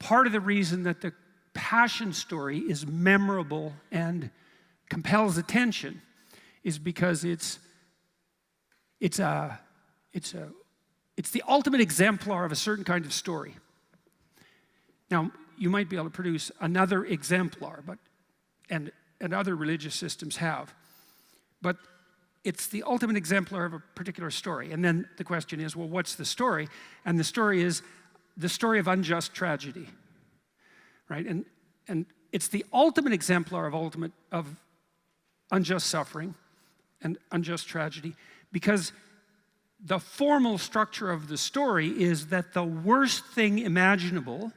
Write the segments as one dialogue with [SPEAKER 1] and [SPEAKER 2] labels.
[SPEAKER 1] part of the reason that the passion story is memorable and compels attention is because it's the ultimate exemplar of a certain kind of story. Now, you might be able to produce another exemplar, and other religious systems have, but it's the ultimate exemplar of a particular story. And then the question is, well, what's the story? And the story is the story of unjust tragedy, right? And it's the ultimate exemplar of unjust suffering and unjust tragedy, because the formal structure of the story is that the worst thing imaginable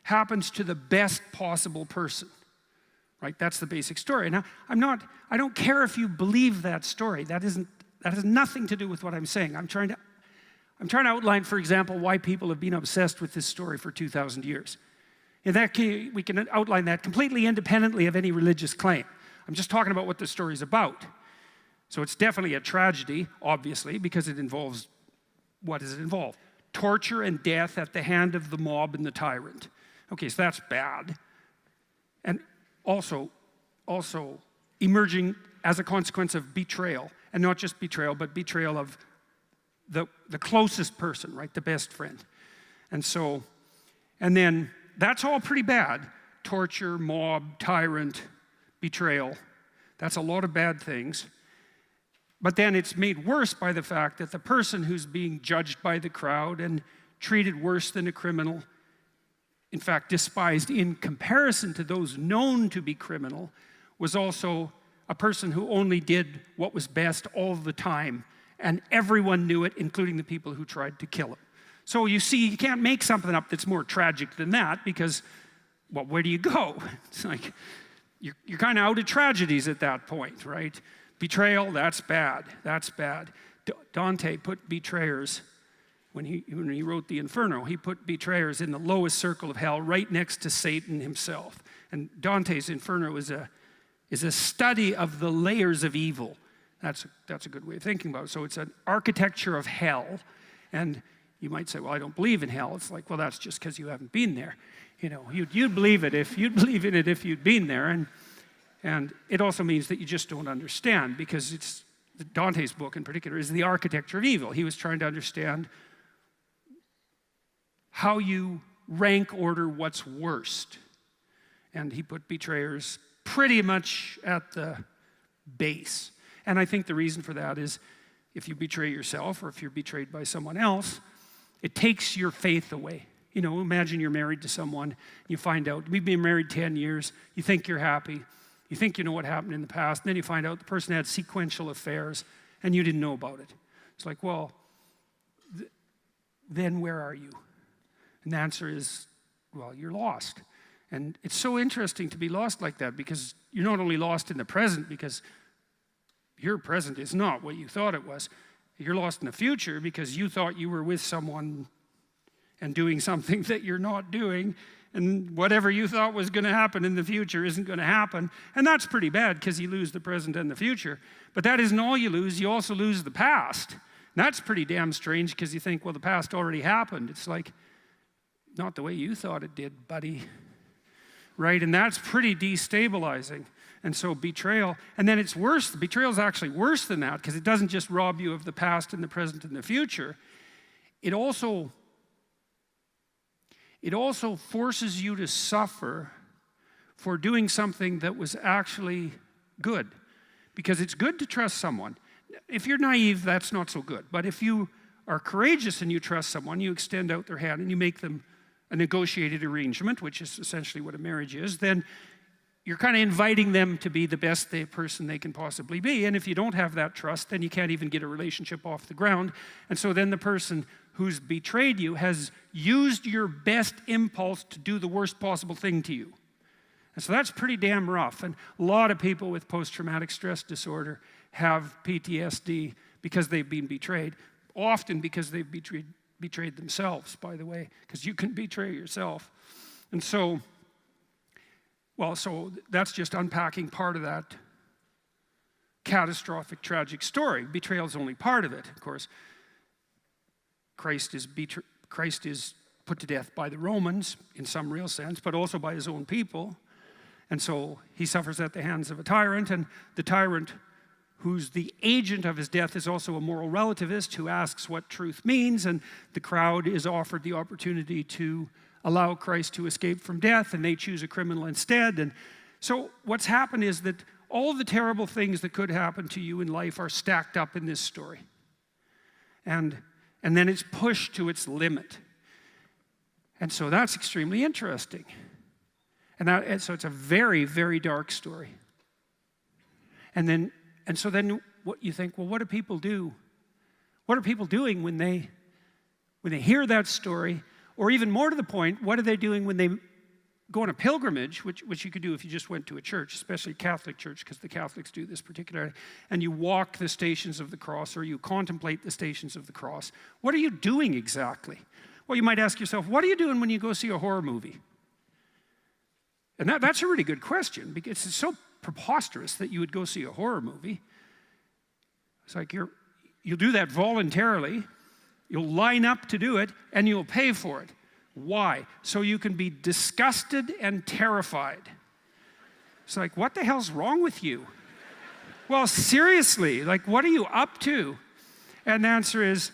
[SPEAKER 1] happens to the best possible person. Right? That's the basic story. Now, I don't care if you believe that story. That has nothing to do with what I'm saying. I'm trying to outline, for example, why people have been obsessed with this story for 2,000 years. In that case, we can outline that completely independently of any religious claim. I'm just talking about what the story's about. So it's definitely a tragedy, obviously, because it involves, what does it involve? Torture and death at the hand of the mob and the tyrant. Okay, so that's bad. And also emerging as a consequence of betrayal, and not just betrayal, but betrayal of the closest person, right, the best friend. And then that's all pretty bad. Torture, mob, tyrant, betrayal. That's a lot of bad things. But then it's made worse by the fact that the person who's being judged by the crowd and treated worse than a criminal, in fact, despised in comparison to those known to be criminal, was also a person who only did what was best all the time, and everyone knew it, including the people who tried to kill him. So you see, you can't make something up that's more tragic than that, because, well, where do you go? It's like, you're kind of out of tragedies at that point, right? Betrayal, that's bad, that's bad. Dante put betrayers, when he wrote the Inferno, he put betrayers in the lowest circle of hell, right next to Satan himself. And Dante's Inferno is a study of the layers of evil. That's a good way of thinking about it. So it's an architecture of hell. And you might say, well, I don't believe in hell. It's like, well, that's just because you haven't been there. You know, you'd believe in it if you'd been there. And it also means that you just don't understand, because Dante's book in particular is the architecture of evil. He was trying to understand how you rank order what's worst. And he put betrayers pretty much at the base. And I think the reason for that is, if you betray yourself or if you're betrayed by someone else, it takes your faith away. You know, imagine you're married to someone, you find out, we've been married 10 years, you think you're happy, you think you know what happened in the past, and then you find out the person had sequential affairs and you didn't know about it. It's like, well, then where are you? And the answer is, well, you're lost. And it's so interesting to be lost like that, because you're not only lost in the present, because your present is not what you thought it was. You're lost in the future because you thought you were with someone and doing something that you're not doing, and whatever you thought was going to happen in the future isn't going to happen. And that's pretty bad, because you lose the present and the future. But that isn't all you lose. You also lose the past. And that's pretty damn strange, because you think, well, the past already happened. It's like, not the way you thought it did, buddy. Right? And that's pretty destabilizing. And so betrayal, and then it's worse. Betrayal is actually worse than that, because it doesn't just rob you of the past and the present and the future. It also forces you to suffer for doing something that was actually good. Because it's good to trust someone. If you're naive, that's not so good. But if you are courageous and you trust someone, you extend out their hand and you make them a negotiated arrangement, which is essentially what a marriage is, then you're kind of inviting them to be the best person they can possibly be. And if you don't have that trust, then you can't even get a relationship off the ground. And so then the person who's betrayed you has used your best impulse to do the worst possible thing to you. And so that's pretty damn rough. And a lot of people with post-traumatic stress disorder have PTSD because they've been betrayed, often because they've betrayed themselves, by the way, because you can betray yourself. And so, well, so that's just unpacking part of that catastrophic, tragic story. Betrayal is only part of it, of course. Christ is put to death by the Romans in some real sense, but also by his own people. And so he suffers at the hands of a tyrant, and the tyrant who's the agent of his death is also a moral relativist who asks what truth means, and the crowd is offered the opportunity to allow Christ to escape from death, and they choose a criminal instead. And so what's happened is that all the terrible things that could happen to you in life are stacked up in this story. And then it's pushed to its limit. And so that's extremely interesting. And so it's a very, very dark story. And so then what you think, well, what do people do? What are people doing when they hear that story? Or even more to the point, what are they doing when they go on a pilgrimage, which you could do if you just went to a church, especially a Catholic church, because the Catholics do this particularly, and you walk the Stations of the Cross, or you contemplate the Stations of the Cross. What are you doing exactly? Well, you might ask yourself, what are you doing when you go see a horror movie? And that's a really good question, because it's so preposterous that you would go see a horror movie. It's like you'll do that voluntarily, you'll line up to do it, and you'll pay for it. Why? So you can be disgusted and terrified. It's like, what the hell's wrong with you? Well, seriously, like, what are you up to? And the answer is,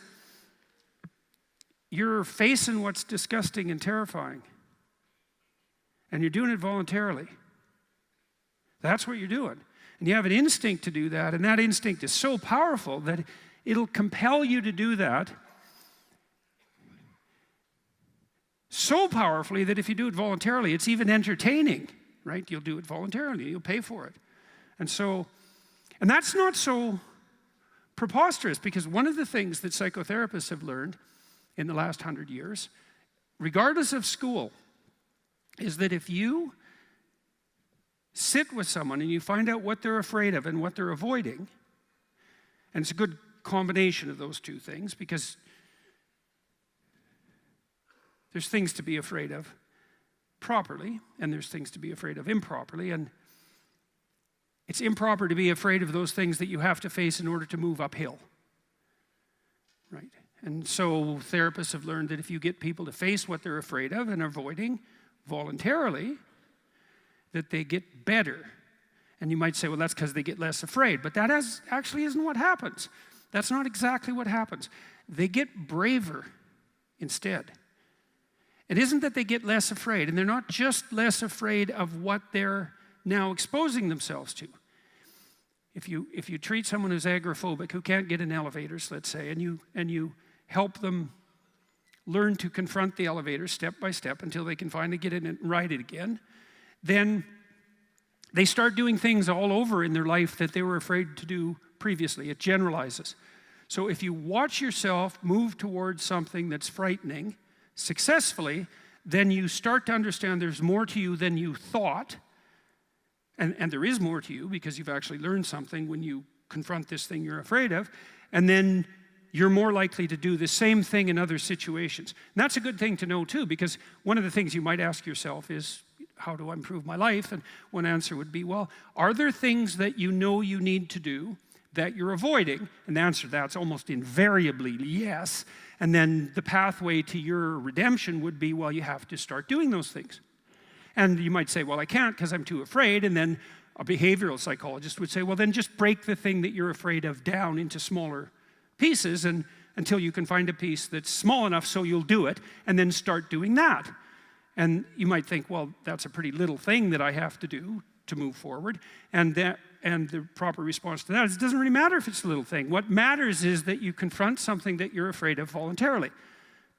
[SPEAKER 1] you're facing what's disgusting and terrifying. And you're doing it voluntarily. That's what you're doing. And you have an instinct to do that, and that instinct is so powerful that it'll compel you to do that so powerfully that if you do it voluntarily, it's even entertaining, right? You'll do it voluntarily, you'll pay for it. And that's not so preposterous, because one of the things that psychotherapists have learned in the last 100 years, regardless of school, is that if you sit with someone and you find out what they're afraid of and what they're avoiding, and it's a good combination of those two things, because there's things to be afraid of properly, and there's things to be afraid of improperly, and it's improper to be afraid of those things that you have to face in order to move uphill, right? And so therapists have learned that if you get people to face what they're afraid of and avoiding voluntarily, that they get better. And you might say, well, that's because they get less afraid, but that actually isn't what happens. That's not exactly what happens. They get braver instead. It isn't that they get less afraid, and they're not just less afraid of what they're now exposing themselves to. If you treat someone who's agoraphobic, who can't get in elevators, let's say, and you help them learn to confront the elevator step by step until they can finally get in it and ride it again, then they start doing things all over in their life that they were afraid to do previously. It generalizes. So if you watch yourself move towards something that's frightening successfully, then you start to understand there's more to you than you thought. And there is more to you because you've actually learned something when you confront this thing you're afraid of. And then you're more likely to do the same thing in other situations. And that's a good thing to know too, because one of the things you might ask yourself is, how do I improve my life? And one answer would be, well, are there things that you know you need to do that you're avoiding? And the answer to that's almost invariably yes. And then the pathway to your redemption would be, well, you have to start doing those things. And you might say, well, I can't because I'm too afraid. And then a behavioral psychologist would say, well, then just break the thing that you're afraid of down into smaller pieces and until you can find a piece that's small enough so you'll do it, and then start doing that. And you might think, well, that's a pretty little thing that I have to do to move forward. And the proper response to that is, it doesn't really matter if it's a little thing. What matters is that you confront something that you're afraid of voluntarily.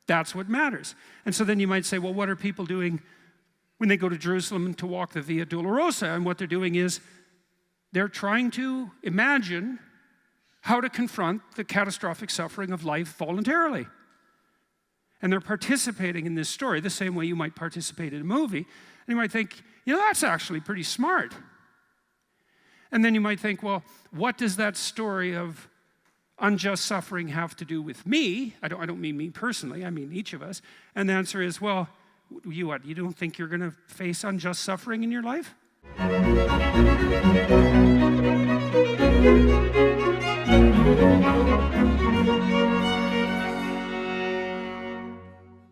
[SPEAKER 1] That's what matters. And so then you might say, well, what are people doing when they go to Jerusalem to walk the Via Dolorosa? And what they're doing is they're trying to imagine how to confront the catastrophic suffering of life voluntarily. And they're participating in this story the same way you might participate in a movie. And you might think, that's actually pretty smart. And then you might think, well, what does that story of unjust suffering have to do with me? I don't mean me personally, I mean each of us. And the answer is, well, you don't think you're going to face unjust suffering in your life?